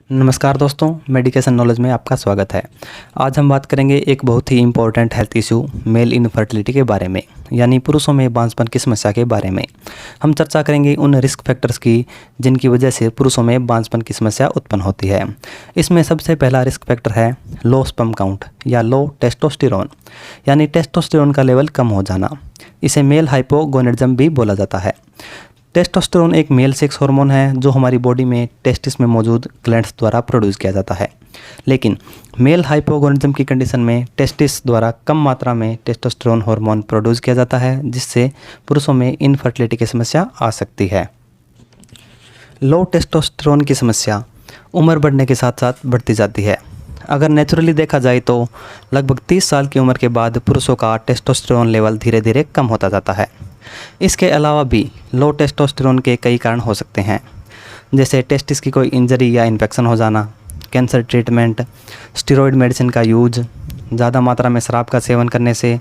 नमस्कार दोस्तों, medication knowledge में आपका स्वागत है। आज हम बात करेंगे एक बहुत ही important health issue male infertility के बारे में, यानी पुरुषों में बांझपन की समस्या के बारे में। हम चर्चा करेंगे उन रिस्क फैक्टर्स की जिनकी वजह से पुरुषों में बांझपन की समस्या उत्पन्न होती है। इसमें सबसे पहला रिस्क फैक्टर है लो स्पर्म काउंट या लो टेस्टोस्टेरोन, यानी टेस्टोस्टेरोन का लेवल कम हो जाना। इसे मेल हाइपोगोनेडिज्म भी बोला जाता है। टेस्टोस्टेरोन एक मेल सेक्स हार्मोन है जो हमारी बॉडी में टेस्टिस में मौजूद ग्लैंड्स द्वारा प्रोड्यूस किया जाता है। लेकिन मेल हाइपोगोनेडिज्म की कंडीशन में टेस्टिस द्वारा कम मात्रा में टेस्टोस्टेरोन हार्मोन प्रोड्यूस किया जाता है, जिससे पुरुषों में इनफर्टिलिटी की समस्या आ सकती है। लो टेस्टोस्टेरोन की समस्या उम्र बढ़ने के साथ साथ बढ़ती जाती है। अगर नेचुरली देखा जाए तो लगभग 30 साल की उम्र के बाद पुरुषों का टेस्टोस्टेरोन लेवल धीरे धीरे कम होता जाता है। इसके अलावा भी लो टेस्टोस्टेरोन के कई कारण हो सकते हैं, जैसे टेस्टिस की कोई इंजरी या इन्फेक्शन हो जाना, कैंसर ट्रीटमेंट, स्टेरॉयड मेडिसिन का यूज, ज़्यादा मात्रा में शराब का सेवन करने से,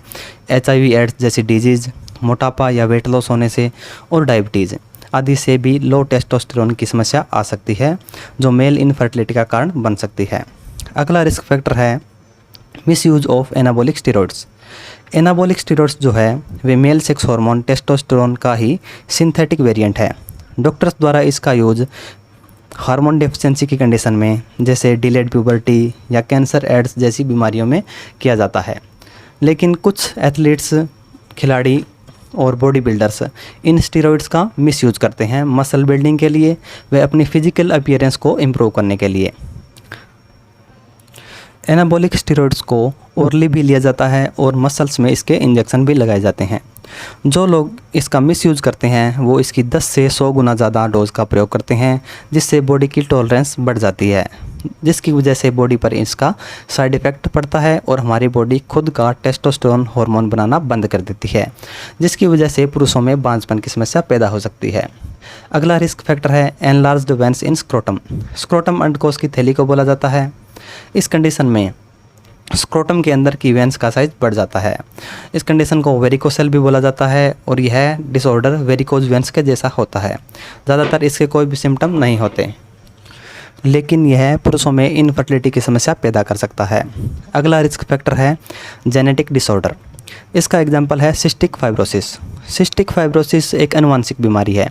HIV एड्स जैसी डिजीज़, मोटापा या वेट लॉस होने से और डायबिटीज़ आदि से भी लो टेस्टोस्टेरोन की समस्या आ सकती है, जो मेल इनफर्टिलिटी का कारण बन सकती है। अगला रिस्क फैक्टर है misuse of anabolic steroids. Anabolic steroids जो है वे मेल सेक्स हार्मोन टेस्टोस्टेरोन का ही सिंथेटिक वेरिएंट है। डॉक्टर्स द्वारा इसका यूज हार्मोन डेफिशिएंसी की कंडीशन में, जैसे डिलेड प्यूबर्टी या कैंसर एड्स जैसी बीमारियों में किया जाता है। लेकिन कुछ एथलीट्स, खिलाड़ी और बॉडी बिल्डर्स इन स्टेरॉइड्स का मिसयूज करते हैं मसल बिल्डिंग के लिए, वे अपनी फिजिकल अपीयरेंस को इम्प्रूव करने के लिए। एनाबॉलिक स्टेरॉइड्स को ओरली भी लिया जाता है और मसल्स में इसके इंजेक्शन भी लगाए जाते हैं। जो लोग इसका मिसयूज करते हैं वो इसकी 10 से 100 गुना ज़्यादा डोज का प्रयोग करते हैं, जिससे बॉडी की टॉलरेंस बढ़ जाती है, जिसकी वजह से बॉडी पर इसका साइड इफ़ेक्ट पड़ता है और हमारी बॉडी खुद का टेस्टोस्टेरोन हार्मोन बनाना बंद कर देती है, जिसकी वजह से पुरुषों में बांझपन की समस्या पैदा हो सकती है। अगला रिस्क फैक्टर है एनलार्ज्ड वेन्स इन स्क्रोटम। स्क्रोटम अंडकोश की थैली को बोला जाता है। इस कंडीशन में स्क्रोटम के अंदर की वेन्स का साइज बढ़ जाता है। इस कंडीशन को वेरिकोसेल भी बोला जाता है और यह डिसऑर्डर वेरिकोज वेन्स के जैसा होता है। ज़्यादातर इसके कोई भी सिम्टम नहीं होते, लेकिन यह पुरुषों में इनफर्टिलिटी की समस्या पैदा कर सकता है। अगला रिस्क फैक्टर है जेनेटिक डिसऑर्डर। इसका एग्जाम्पल है सिस्टिक फाइब्रोसिस। सिस्टिक फाइब्रोसिस एक आनुवंशिक बीमारी है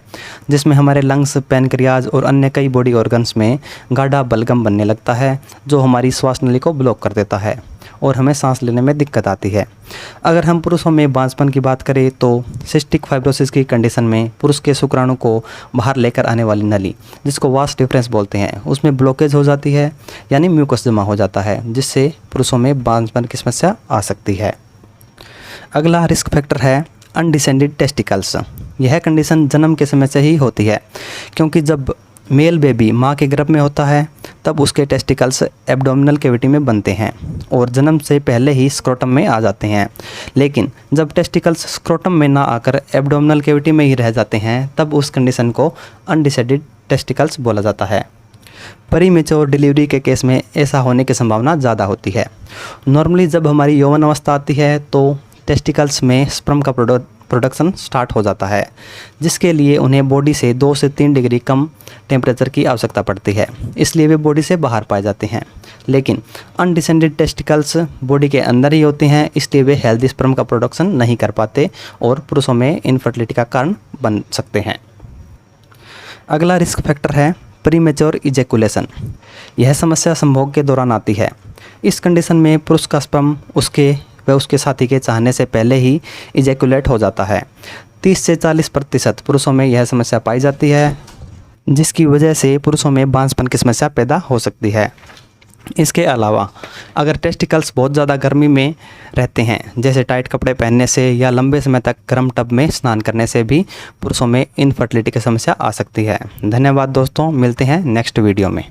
जिसमें हमारे लंग्स, पैनक्रियाज और अन्य कई बॉडी ऑर्गन्स में गाढ़ा बलगम बनने लगता है, जो हमारी श्वास नली को ब्लॉक कर देता है और हमें सांस लेने में दिक्कत आती है। अगर हम पुरुषों में बांझपन की बात करें तो सिस्टिक फाइब्रोसिस की कंडीशन में पुरुष के शुक्राणु को बाहर लेकर आने वाली नली, जिसको वास डिफरेंस बोलते हैं, उसमें ब्लॉकेज हो जाती है, यानी म्यूकस जमा हो जाता है, जिससे पुरुषों में बांझपन की समस्या आ सकती है। अगला रिस्क फैक्टर है अनडिसेंडेड टेस्टिकल्स। यह कंडीशन जन्म के समय से ही होती है, क्योंकि जब मेल बेबी माँ के गर्भ में होता है तब उसके टेस्टिकल्स एब्डोमिनल कैविटी में बनते हैं और जन्म से पहले ही स्क्रोटम में आ जाते हैं। लेकिन जब टेस्टिकल्स स्क्रोटम में ना आकर एब्डोमिनल कैविटी में ही रह जाते हैं, तब उस कंडीशन को अनडिसेंडेड टेस्टिकल्स बोला जाता है। प्रीमेच्योर डिलीवरी के केस में ऐसा होने की संभावना ज़्यादा होती है। नॉर्मली जब हमारी यौवन अवस्था आती है तो टेस्टिकल्स में स्पर्म का प्रोडक्शन स्टार्ट हो जाता है, जिसके लिए उन्हें बॉडी से 2 से 3 डिग्री कम टेम्परेचर की आवश्यकता पड़ती है, इसलिए वे बॉडी से बाहर पाए जाते हैं। लेकिन अनडिसेंडेड टेस्टिकल्स बॉडी के अंदर ही होते हैं, इसलिए वे हेल्दी स्पर्म का प्रोडक्शन नहीं कर पाते और पुरुषों में इनफर्टिलिटी का कारण बन सकते हैं। अगला रिस्क फैक्टर है प्रीमेच्योर इजैकुलेशन। यह समस्या संभोग के दौरान आती है। इस कंडीशन में पुरुष का स्पर्म उसके साथी के चाहने से पहले ही इजैकुलेट हो जाता है। 30 से 40% पुरुषों में यह समस्या पाई जाती है, जिसकी वजह से पुरुषों में बांझपन की समस्या पैदा हो सकती है। इसके अलावा अगर टेस्टिकल्स बहुत ज़्यादा गर्मी में रहते हैं, जैसे टाइट कपड़े पहनने से या लंबे समय तक गर्म टब में स्नान करने से भी पुरुषों में इनफर्टिलिटी की समस्या आ सकती है। धन्यवाद दोस्तों, मिलते हैं नेक्स्ट वीडियो में।